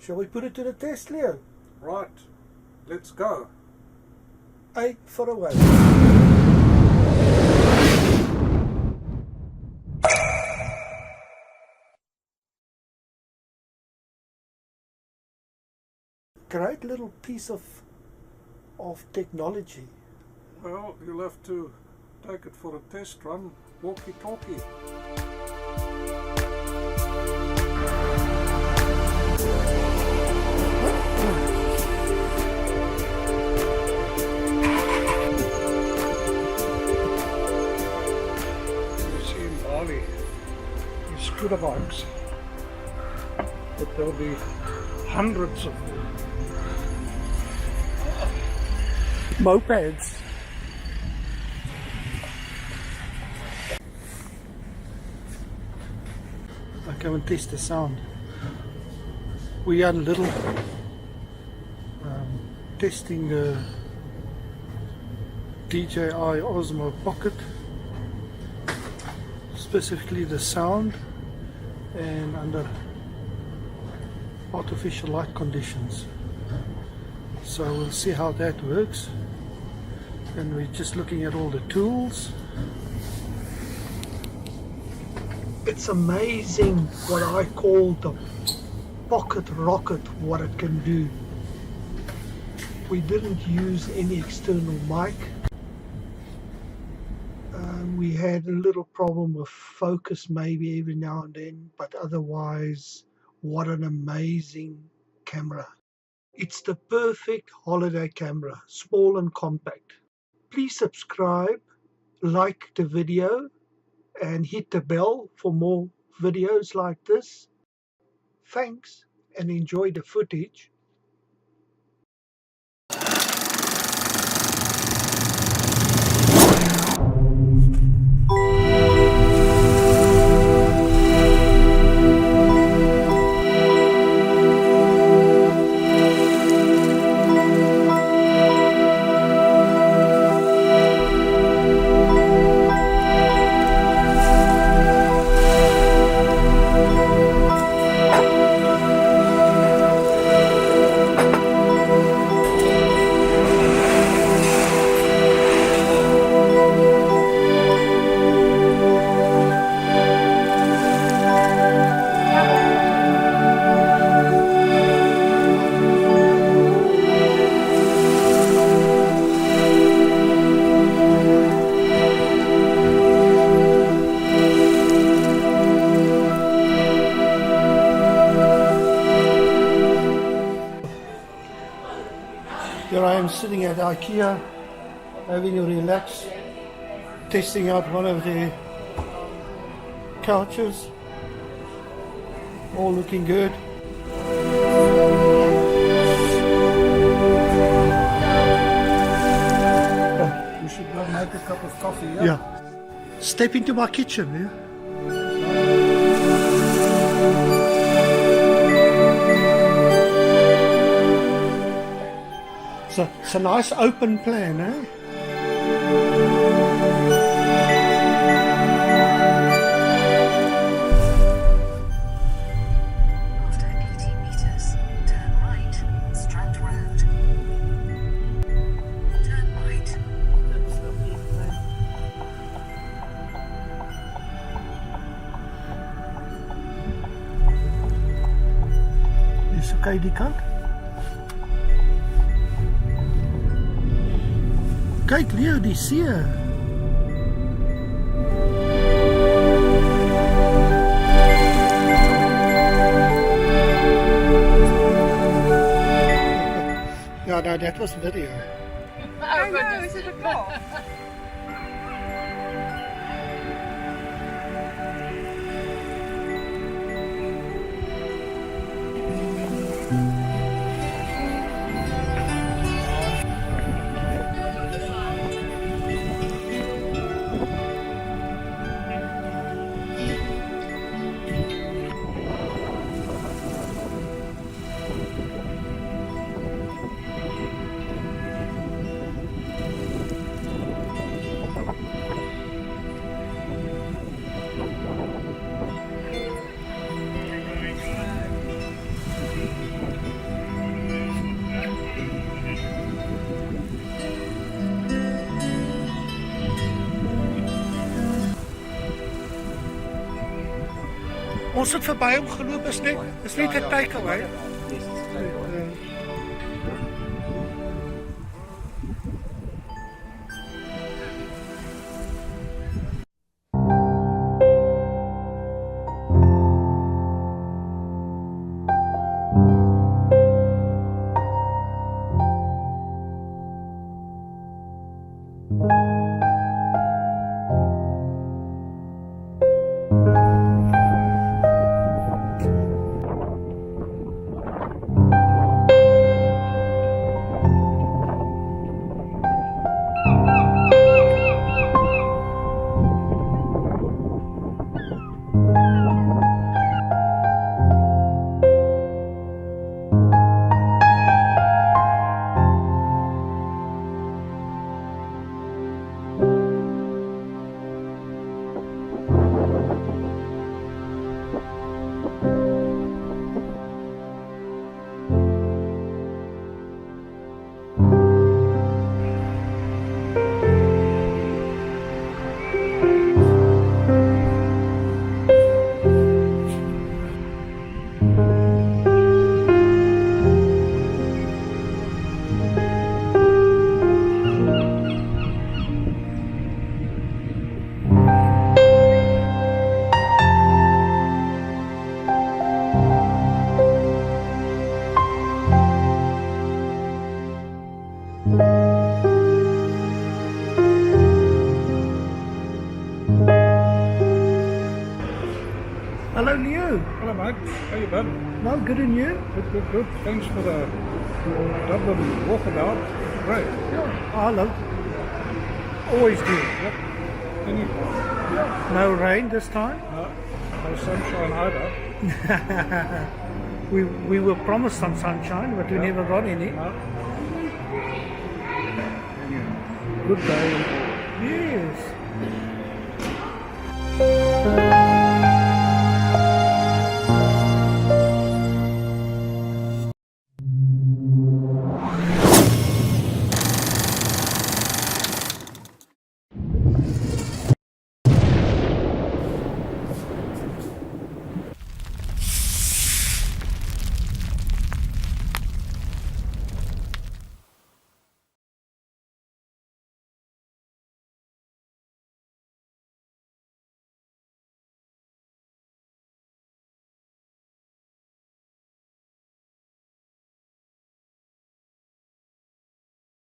Shall we put it to the test, Leo? Right, let's go. A for away. Great little piece of technology. Well, you'll have to take it for a test run, walkie-talkie. Scooter bikes, but there'll be hundreds of Mopeds. I come and test the sound. We are a little testing the DJI Osmo Pocket, specifically the sound, and under artificial light conditions. So we'll see how that works, and we're just looking at all the tools. It's amazing what I call the pocket rocket, what it can do. We didn't use any external mic. We had a little problem with focus maybe every now and then, but otherwise, what an amazing camera. It's the perfect holiday camera, small and compact. Please subscribe, like the video, and hit the bell for more videos like this. Thanks, and enjoy the footage. Here I am sitting at IKEA, having a relax, testing out one of the couches, all looking good. We should go make a cup of coffee, yeah? Yeah. Step into my kitchen, yeah? It's a nice open plan, eh? After 80 meters, turn right, Strand Road. Turn right. Is oké die kant? Kijk Leo, die see je. Ja, nou, that was video. I know, is it a vlog? Ons het verby hom geloop, is net 'n takeaway. Hello, Leo. Hello, mate. How you been? Well, good and you? Good. Thanks for the Dublin walkabout. Great. I love. Always do. Yep. Anytime. No rain this time. No sunshine either. We were promised some sunshine, but we never got any. No. Good day. Yes.